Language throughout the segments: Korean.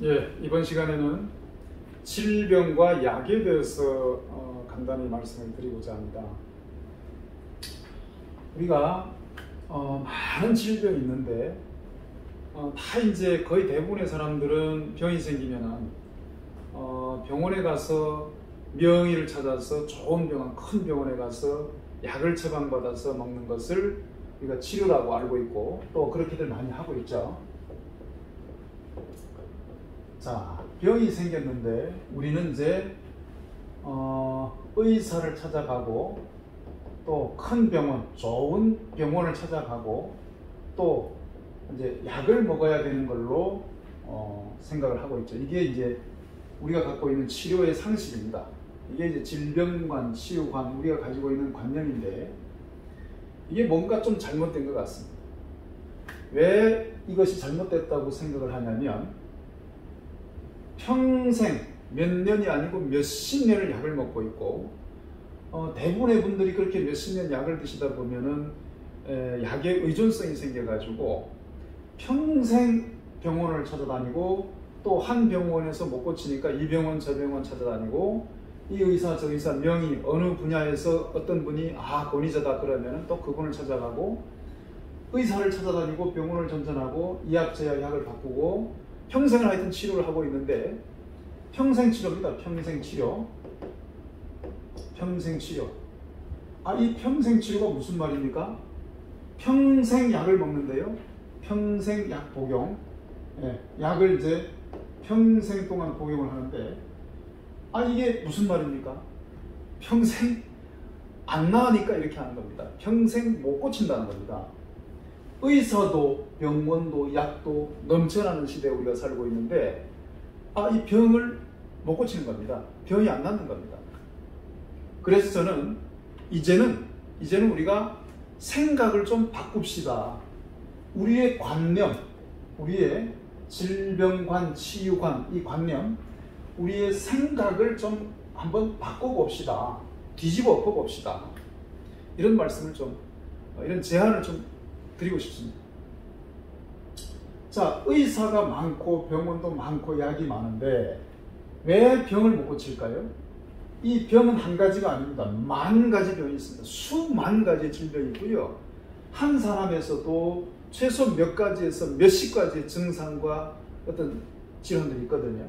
예, 이번 시간에는 질병과 약에 대해서 간단히 말씀을 드리고자 합니다. 우리가 많은 질병이 있는데 다 이제 거의 대부분의 사람들은 병이 생기면은 병원에 가서 명의를 찾아서 좋은 병원, 큰 병원에 가서 약을 처방받아서 먹는 것을 우리가 치료라고 알고 있고 또 그렇게들 많이 하고 있죠. 자, 병이 생겼는데 우리는 이제 의사를 찾아가고 또 큰 병원, 좋은 병원을 찾아가고 또 이제 약을 먹어야 되는 걸로 생각을 하고 있죠. 이게 이제 우리가 갖고 있는 치료의 상식입니다. 이게 이제 질병관, 치유관, 우리가 가지고 있는 관념인데 이게 뭔가 좀 잘못된 것 같습니다. 왜 이것이 잘못됐다고 생각을 하냐면 평생 몇 년이 아니고 몇십 년을 약을 먹고 있고 대부분의 분들이 그렇게 몇십 년 약을 드시다 보면은 약에 의존성이 생겨가지고 평생 병원을 찾아다니고 또 한 병원에서 못 고치니까 이 병원 저 병원 찾아다니고 이 의사 저 의사 명의 어느 분야에서 어떤 분이 권위자다 그러면은 또 그분을 찾아가고 의사를 찾아다니고 병원을 전전하고 이약 저약 약을 바꾸고 평생을 하여튼 치료를 하고 있는데 평생 치료입니다. 평생 치료. 평생 치료. 이 평생 치료가 무슨 말입니까? 평생 약을 먹는데요. 평생 약 복용. 약을 이제 평생 동안 복용을 하는데 이게 무슨 말입니까? 평생 안 나으니까 이렇게 하는 겁니다. 평생 못 고친다는 겁니다. 의사도 병원도 약도 넘쳐나는 시대에 우리가 살고 있는데 이 병을 못 고치는 겁니다. 병이 안 낫는 겁니다. 그래서 저는 이제는 우리가 생각을 좀 바꿉시다. 우리의 관념, 우리의 질병관, 치유관, 이 관념, 우리의 생각을 좀 한번 바꿔봅시다. 뒤집어 엎어봅시다. 이런 말씀을 이런 제안을 좀 드리고 싶습니다. 자, 의사가 많고 병원도 많고 약이 많은데 왜 병을 못 고칠까요? 이 병은 한 가지가 아닙니다. 만 가지 병이 있습니다. 수만 가지의 질병이 있고요. 한 사람에서도 최소 몇 가지에서 몇십 가지의 증상과 어떤 질환들이 있거든요.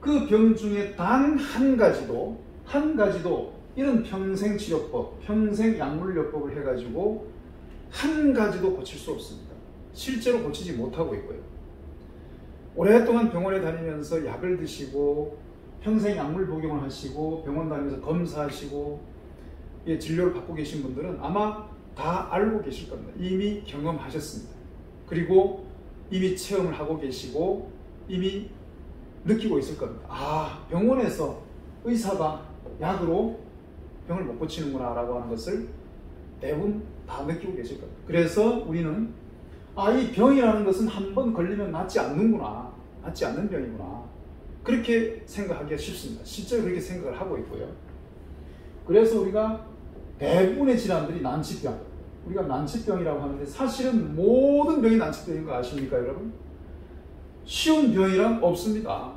그 병 중에 단 한 가지도 이런 평생치료법, 평생약물요법을 해가지고 한 가지도 고칠 수 없습니다. 실제로 고치지 못하고 있고요. 오랫동안 병원에 다니면서 약을 드시고 평생 약물 복용을 하시고 병원 다니면서 검사하시고 진료를 받고 계신 분들은 아마 다 알고 계실 겁니다. 이미 경험하셨습니다. 그리고 이미 체험을 하고 계시고 이미 느끼고 있을 겁니다. 병원에서 의사가 약으로 병을 못 고치는구나 라고 하는 것을 대부분 다 느끼고 계실 겁니다. 그래서 우리는 이 병이라는 것은 한 번 걸리면 낫지 않는구나, 낫지 않는 병이구나, 그렇게 생각하기가 쉽습니다. 실제로 그렇게 생각을 하고 있고요. 그래서 우리가 대부분의 질환들이 난치병, 우리가 난치병이라고 하는데 사실은 모든 병이 난치병인 거 아십니까 여러분? 쉬운 병이란 없습니다.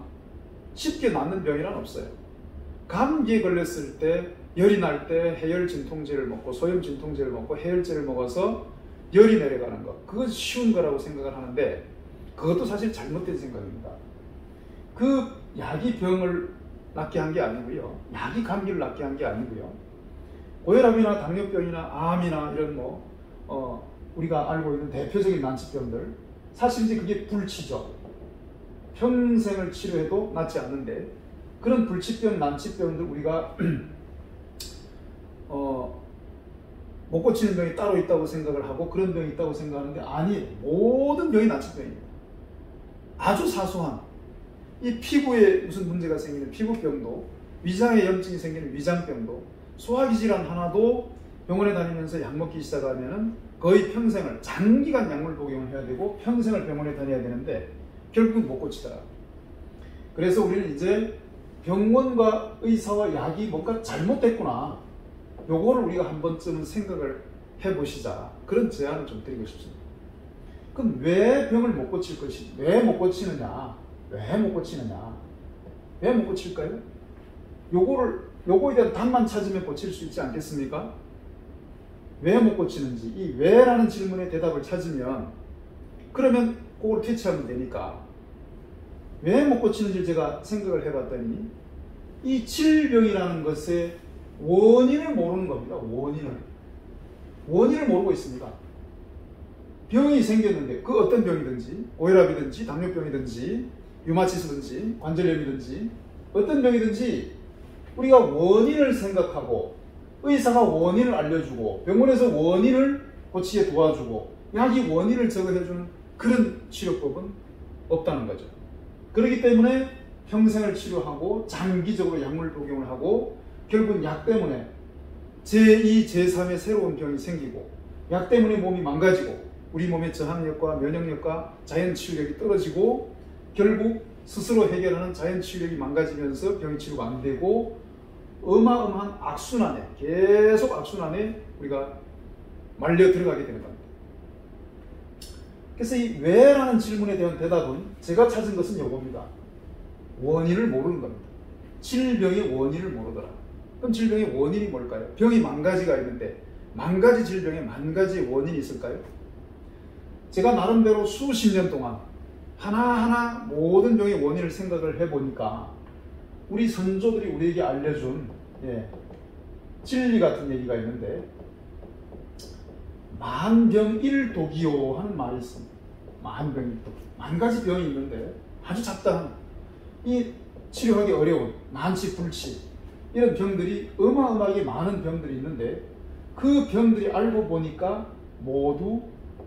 쉽게 낫는 병이란 없어요. 감기에 걸렸을 때, 열이 날 때 해열 진통제를 먹고 소염 진통제를 먹고 해열제를 먹어서 열이 내려가는 것, 그것이 쉬운 거라고 생각을 하는데 그것도 사실 잘못된 생각입니다. 그 약이 병을 낫게 한 게 아니고요. 약이 감기를 낫게 한 게 아니고요. 고혈압이나 당뇨병이나 암이나 이런 우리가 알고 있는 대표적인 난치병들, 사실 이제 그게 불치죠. 평생을 치료해도 낫지 않는데 그런 불치병, 난치병들 우리가 못 고치는 병이 따로 있다고 생각을 하고 그런 병이 있다고 생각하는데 아니에요. 모든 병이 난치병입니다. 아주 사소한 이 피부에 무슨 문제가 생기는 피부병도, 위장에 염증이 생기는 위장병도, 소화기 질환 하나도 병원에 다니면서 약 먹기 시작하면 거의 평생을, 장기간 약물 복용을 해야 되고 평생을 병원에 다녀야 되는데 결국은 못 고치더라. 그래서 우리는 이제 병원과 의사와 약이 뭔가 잘못됐구나, 요거를 우리가 한 번쯤은 생각을 해보시자, 그런 제안을 좀 드리고 싶습니다. 그럼 왜 병을 못 고칠 것이, 왜 못 고치느냐? 왜 못 고치느냐? 왜 못 고칠까요? 요거에 대한 답만 찾으면 고칠 수 있지 않겠습니까? 왜 못 고치는지, 이 왜라는 질문에 대답을 찾으면, 그러면 그걸 캐치하면 되니까. 왜 못 고치는지 제가 생각을 해봤더니, 이 질병이라는 것의 원인을 모르는 겁니다. 원인을 모르고 있습니다. 병이 생겼는데, 그 어떤 병이든지, 고혈압이든지, 당뇨병이든지, 류마티스든지, 관절염이든지, 어떤 병이든지, 우리가 원인을 생각하고, 의사가 원인을 알려주고, 병원에서 원인을 고치게 도와주고, 약이 원인을 제거해주는 그런 치료법은 없다는 거죠. 그렇기 때문에 평생을 치료하고, 장기적으로 약물 복용을 하고, 결국 약 때문에 제2, 제3의 새로운 병이 생기고, 약 때문에 몸이 망가지고, 우리 몸의 저항력과 면역력과 자연 치유력이 떨어지고, 결국 스스로 해결하는 자연 치유력이 망가지면서 병이 치료가 안 되고, 어마어마한 악순환에, 계속 악순환에 우리가 말려 들어가게 되는 겁니다. 그래서 이 왜라는 질문에 대한 대답은 제가 찾은 것은 이겁니다. 원인을 모르는 겁니다. 질병의 원인을 모르더라. 그럼 질병의 원인이 뭘까요? 병이 만 가지가 있는데 만 가지 질병에 만 가지 원인이 있을까요? 제가 나름대로 수십 년 동안 하나하나 모든 병의 원인을 생각을 해보니까 우리 선조들이 우리에게 알려준 진리 같은 얘기가 있는데, 만병일독이요 하는 말이 있습니다. 만병일독. 만 가지 병이 있는데 아주 잡다한, 이 치료하기 어려운 난치, 불치, 이런 병들이 어마어마하게 많은 병들이 있는데, 그 병들이 알고 보니까 모두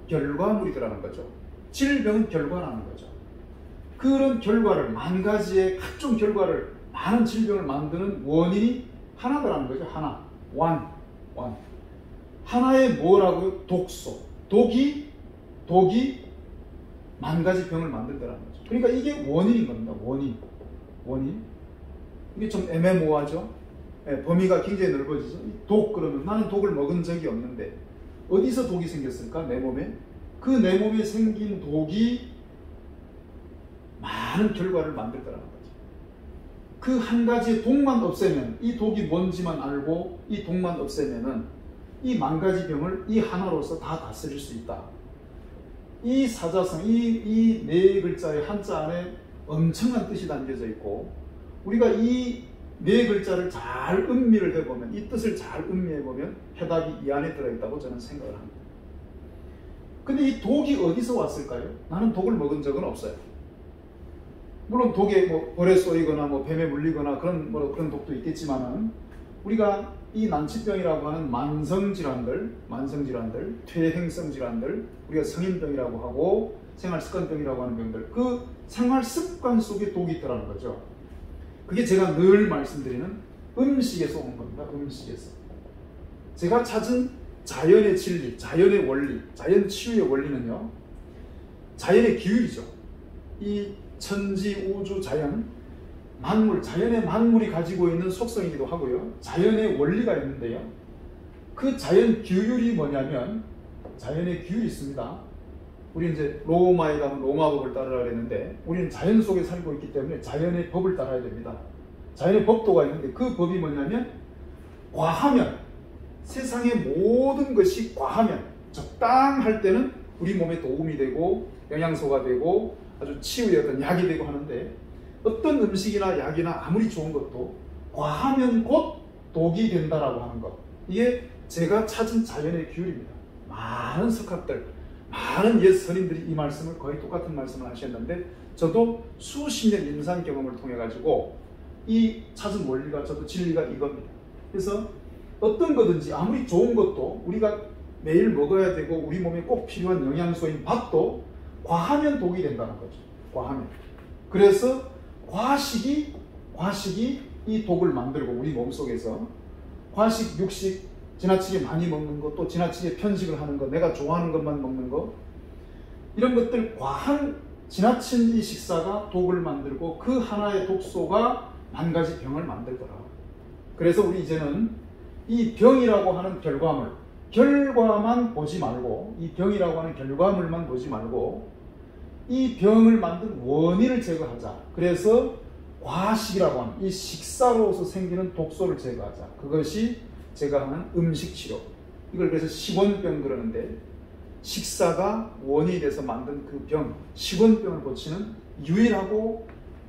결과물이더라는 거죠. 질병은 결과라는 거죠. 그런 결과를, 만 가지의 각종 결과를, 많은 질병을 만드는 원인이 하나더라는 거죠. 하나. one. 하나의 뭐라고요? 독소. 독이 만 가지 병을 만들더라는 거죠. 그러니까 이게 원인인 겁니다. 원인. 이게 좀 애매모호하죠? 범위가 굉장히 넓어지죠. 독, 그러면 나는 독을 먹은 적이 없는데 어디서 독이 생겼을까? 내 몸에. 그 내 몸에 생긴 독이 많은 결과를 만들더라는 거죠. 그 한 가지의 독만 없애면, 이 독이 뭔지만 알고 이 독만 없애면은 이 만 가지 병을 이 하나로서 다 다스릴 수 있다. 이 사자성, 이 네 글자의 한자 안에 엄청난 뜻이 담겨져 있고, 우리가 이 네 글자를 잘 음미를 해보면, 이 뜻을 잘 음미해보면 해답이 이 안에 들어있다고 저는 생각을 합니다. 근데 이 독이 어디서 왔을까요? 나는 독을 먹은 적은 없어요. 물론 독에 벌에 쏘이거나 뱀에 물리거나 그런 독도 있겠지만은, 우리가 이 난치병이라고 하는 만성질환들, 퇴행성 질환들, 우리가 성인병이라고 하고 생활습관병이라고 하는 병들, 그 생활습관 속에 독이 있더라는 거죠. 그게 제가 늘 말씀드리는 음식에서 온 겁니다. 음식에서. 제가 찾은 자연의 진리, 자연의 원리, 자연 치유의 원리는요, 자연의 기율이죠. 이 천지, 우주, 자연, 만물, 자연의 만물이 가지고 있는 속성이기도 하고요. 자연의 원리가 있는데요. 그 자연 규율이 뭐냐면, 자연의 규율이 있습니다. 우리 이제 로마에 가면 로마법을 따르라 그랬는데, 우리는 자연 속에 살고 있기 때문에 자연의 법을 따라야 됩니다. 자연의 법도가 있는데, 그 법이 뭐냐면, 과하면, 세상의 모든 것이 과하면, 적당할 때는 우리 몸에 도움이 되고 영양소가 되고 아주 치유의 어떤 약이 되고 하는데, 어떤 음식이나 약이나 아무리 좋은 것도 과하면 곧 독이 된다라고 하는 것, 이게 제가 찾은 자연의 규율입니다. 많은 석학들, 많은 옛 선인들이 이 말씀을, 거의 똑같은 말씀을 하셨는데, 저도 수십 년 임상 경험을 통해 가지고 이 찾은 원리가, 저도 진리가 이겁니다. 그래서 어떤 거든지 아무리 좋은 것도 우리가 매일 먹어야 되고 우리 몸에 꼭 필요한 영양소인 밥도 과하면 독이 된다는 거죠. 과하면. 그래서 과식이 이 독을 만들고, 우리 몸속에서 과식, 육식, 지나치게 많이 먹는 것, 또 지나치게 편식을 하는 것, 내가 좋아하는 것만 먹는 것, 이런 것들, 과한 지나친 이 식사가 독을 만들고 그 하나의 독소가 만 가지 병을 만들더라. 그래서 우리 이제는 이 병이라고 하는 결과만 보지 말고, 이 병이라고 하는 결과물만 보지 말고, 이 병을 만든 원인을 제거하자. 그래서 과식이라고 하는 이 식사로서 생기는 독소를 제거하자. 그것이 제가 하는 음식치료. 이걸 그래서 식원병 그러는데, 식사가 원인이 돼서 만든 그 병, 식원병을 고치는 유일하고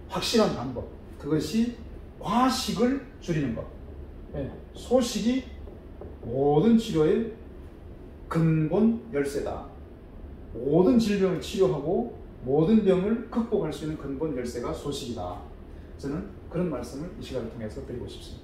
확실한 방법, 그것이 과식을 줄이는 것. 소식이 모든 치료의 근본 열쇠다. 모든 질병을 치료하고 모든 병을 극복할 수 있는 근본 열쇠가 소식이다. 저는 그런 말씀을 이 시간을 통해서 드리고 싶습니다.